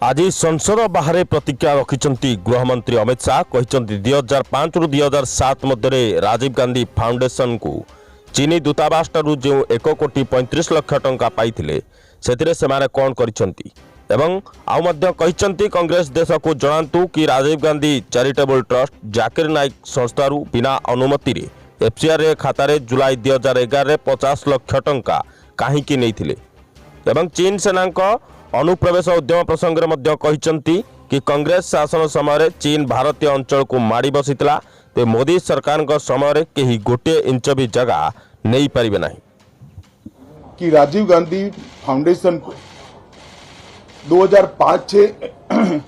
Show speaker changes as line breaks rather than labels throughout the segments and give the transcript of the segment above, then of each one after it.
आज संसद बाहर प्रतिज्ञा रखिंट गृहमंत्री अमित शाह कहते 2005 रु 2007 मध्य राजीव गांधी फाउंडेशन को चीनी दूतावास जो 1 कोटी 35 लाख टंका पाई से कौन करिसेंती एवं कांग्रेस देश को जनातु कि राजीव गांधी चैरिटेबल ट्रस्ट जाकिर नाइक संस्था बिना अनुमति रे एफसीआर खातार जुलाई 2011 रे 50 लाख टंका कहीं नहीं एवं चीन सेना अनुप्रवेश उद्यम प्रसंग में कि कांग्रेस शासन समय चीन भारतीय अंचल को माड़ी बसीला तो मोदी सरकार समय कहीं गोटे इंच भी जगह नहीं पारे ना
कि राजीव गांधी फाउंडेशन को 2005-6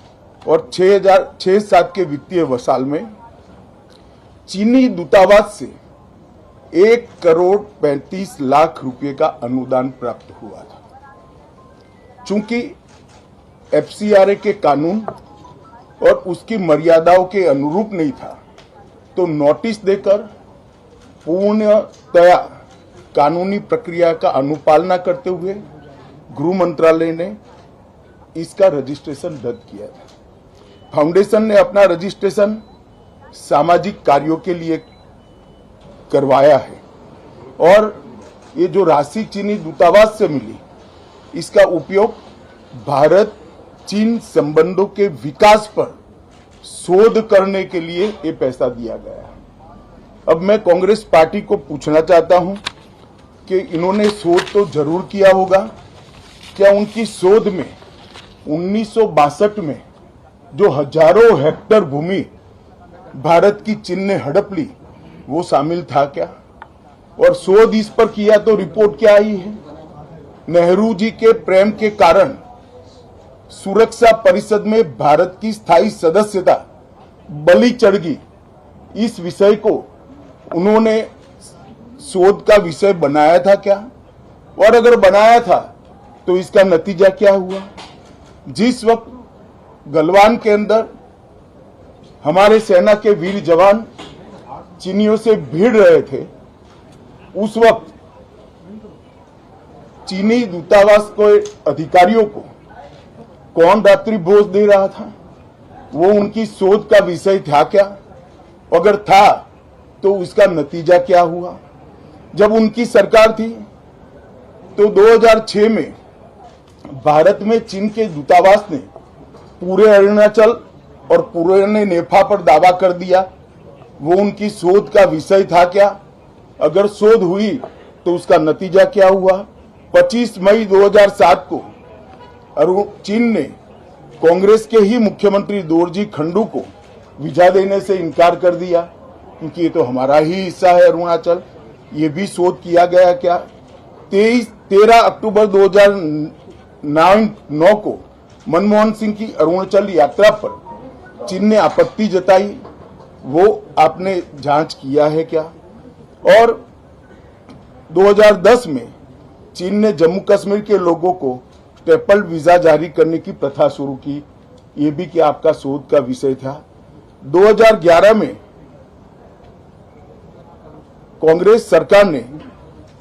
और 2006-7 के वित्तीय साल में चीनी दूतावास से 1 करोड़ 35 लाख रुपए का अनुदान प्राप्त हुआ था। चूंकि एफसीआरए के कानून और उसकी मर्यादाओं के अनुरूप नहीं था तो नोटिस देकर पूर्णतया कानूनी प्रक्रिया का अनुपालना करते हुए गृह मंत्रालय ने इसका रजिस्ट्रेशन रद्द किया था। फाउंडेशन ने अपना रजिस्ट्रेशन सामाजिक कार्यों के लिए करवाया है और ये जो राशि चीनी दूतावास से मिली इसका उपयोग भारत चीन संबंधों के विकास पर शोध करने के लिए ये पैसा दिया गया है। अब मैं कांग्रेस पार्टी को पूछना चाहता हूं कि इन्होंने शोध तो जरूर किया होगा, क्या उनकी शोध में 1962 में जो हजारों हेक्टेयर भूमि भारत की चीन ने हड़प ली वो शामिल था क्या? और शोध इस पर किया तो रिपोर्ट क्या आई है? नेहरू जी के प्रेम के कारण सुरक्षा परिषद में भारत की स्थायी सदस्यता बलि चढ़ गई। इस विषय को उन्होंने शोध का विषय बनाया था क्या? और अगर बनाया था तो इसका नतीजा क्या हुआ? जिस वक्त गलवान के अंदर हमारे सेना के वीर जवान चीनियों से भिड़ रहे थे, उस वक्त चीनी दूतावास के अधिकारियों को कौन रात्रि भोज दे रहा था? वो उनकी शोध का विषय था क्या? अगर था तो उसका नतीजा क्या हुआ? जब उनकी सरकार थी तो 2006 में भारत में चीन के दूतावास ने पूरे अरुणाचल और पूरे नेपाल पर दावा कर दिया। वो उनकी शोध का विषय था क्या? अगर शोध हुई तो उसका नतीजा क्या हुआ? 25 मई 2007 को चीन ने कांग्रेस के ही मुख्यमंत्री दोरजी खंडू को वीजा देने से इनकार कर दिया क्योंकि ये तो हमारा ही हिस्सा है अरुणाचल। ये भी शोध किया गया क्या? 13 अक्टूबर 2009 को मनमोहन सिंह की अरुणाचल यात्रा पर चीन ने आपत्ति जताई, वो आपने जांच किया है क्या? और 2010 में चीन ने जम्मू कश्मीर के लोगों को स्टेपल वीजा जारी करने की प्रथा शुरू की, ये भी क्या आपका शोध का विषय था? 2011 में कांग्रेस सरकार ने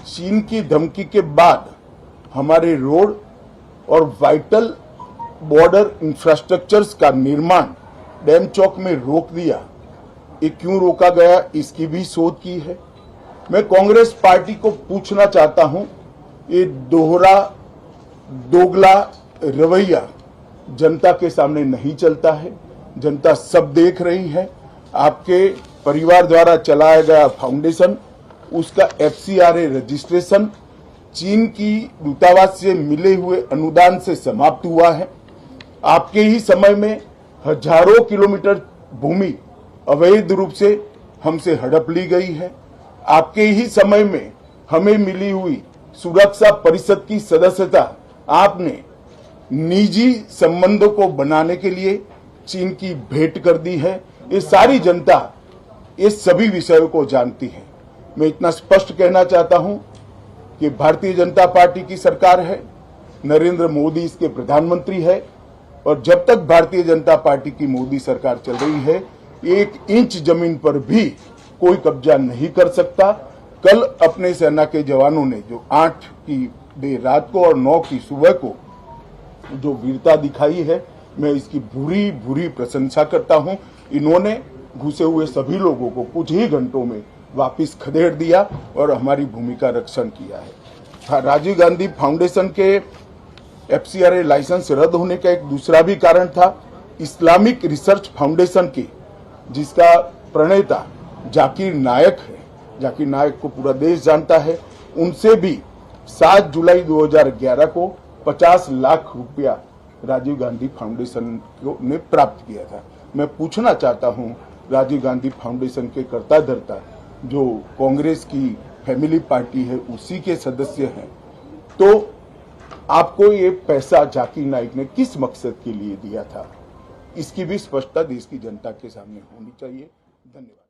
चीन की धमकी के बाद हमारे रोड और वाइटल बॉर्डर इंफ्रास्ट्रक्चर्स का निर्माण डैम चौक में रोक दिया। ये क्यों रोका गया, इसकी भी शोध की है। मैं कांग्रेस पार्टी को पूछना चाहता हूं, ये दोगला रवैया जनता के सामने नहीं चलता है। जनता सब देख रही है। आपके परिवार द्वारा चलाया गया फाउंडेशन, उसका एफसीआरए रजिस्ट्रेशन चीन की दूतावास से मिले हुए अनुदान से समाप्त हुआ है। आपके ही समय में हजारों किलोमीटर भूमि अवैध रूप से हमसे हड़प ली गई है। आपके ही समय में हमें मिली हुई सुरक्षा परिषद की सदस्यता आपने निजी संबंधों को बनाने के लिए चीन की भेंट कर दी है। ये सारी जनता इस सभी विषयों को जानती है। मैं इतना स्पष्ट कहना चाहता हूं कि भारतीय जनता पार्टी की सरकार है, नरेंद्र मोदी इसके प्रधानमंत्री है और जब तक भारतीय जनता पार्टी की मोदी सरकार चल रही है 1 इंच जमीन पर भी कोई कब्जा नहीं कर सकता। कल अपने सेना के जवानों ने जो 8 की देर रात को और 9 की सुबह को जो वीरता दिखाई है, मैं इसकी बुरी बुरी प्रशंसा करता हूं। इन्होंने घुसे हुए सभी लोगों को कुछ ही घंटों में वापस खदेड़ दिया और हमारी भूमि का रक्षण किया है। राजीव गांधी फाउंडेशन के FCRA लाइसेंस रद्द होने का एक दूसरा भी कारण था। इस्लामिक रिसर्च फाउंडेशन की, जिसका प्रणेता जाकिर नायक है, जाकिर नायक को पूरा देश जानता है, उनसे भी 7 जुलाई 2011 को 50 लाख रुपया राजीव गांधी फाउंडेशन ने प्राप्त किया था। मैं पूछना चाहता हूं, राजीव गांधी फाउंडेशन के कर्ता धर्ता जो कांग्रेस की फैमिली पार्टी है उसी के सदस्य हैं, तो आपको ये पैसा जाकिर नाइक ने किस मकसद के लिए दिया था, इसकी भी स्पष्टता देश की जनता के सामने होनी चाहिए। धन्यवाद।